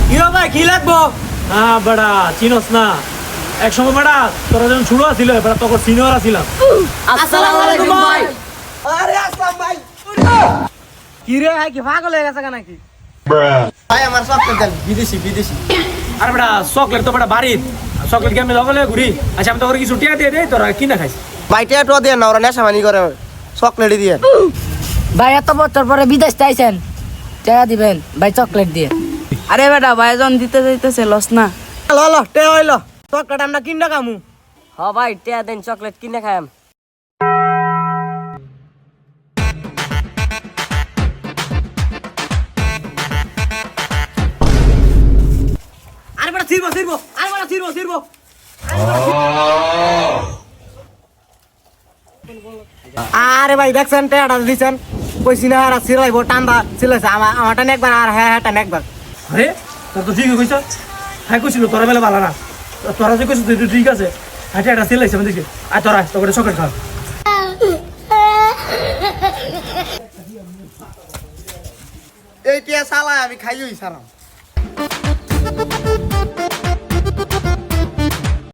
কি ভাই কি লাগবো? হ্যাঁ বেড়া চিনস না এক সময় বেড়া তোরা যখন শুরু ছিল বেড়া তখন সিনিয়র ছিলাম। আসসালামু আলাইকুম ভাই। আরে আসলাম ভাই। কি রে ভাই কি পাগল হয়ে গেছে নাকি? ভাই আমার চকলেট দেন বিদেশি বিদেশি। আরে বেড়া চকলেট তো বেড়া বাড়ির চকলেট কি আমি লগলে ঘুরি। আচ্ছা আমি তো কিছু টিয়া দিয়ে দেই তোরা কিনা খাইস। ভাই টেটো দিয়ে না ওরা নেশা মানি করে চকলেটই দিয়ে। ভাই এত বছর পরে বিদেশ চাইছেন টাকা দিবেন ভাই চকলেট দিয়ে। আরে বেটা ভাইজন দিতে যাইতেছে লস না। ল ল টে হইলো চকলেট আমরা কিনা খামু। হ ভাই টাকা দেন চকলেট কিনে খাইম। আরে বেড়া ছিড়বো ছিড়বো আরে বেড়া ছিড়বো ছিড়বো। আরে ভাই দেখছেন টেটা দিছেন কইছি না আর সিলাইব টান্দা সিলাইছে আমারটা একবার আর হ্যাঁ হ্যাঁ টান একবার। আরে তোর তো ঠিকই কইছ। হ্যাঁ কইছিল তোরা বেলা ভালো না তোরা যে কইছিস তুই ঠিক আছে। হ্যাঁ এটা সিলাইছে আমি দেখি আর তোরা তোকে চকলেট খা। এই টিয়া সালা আমি খাইই সারাম।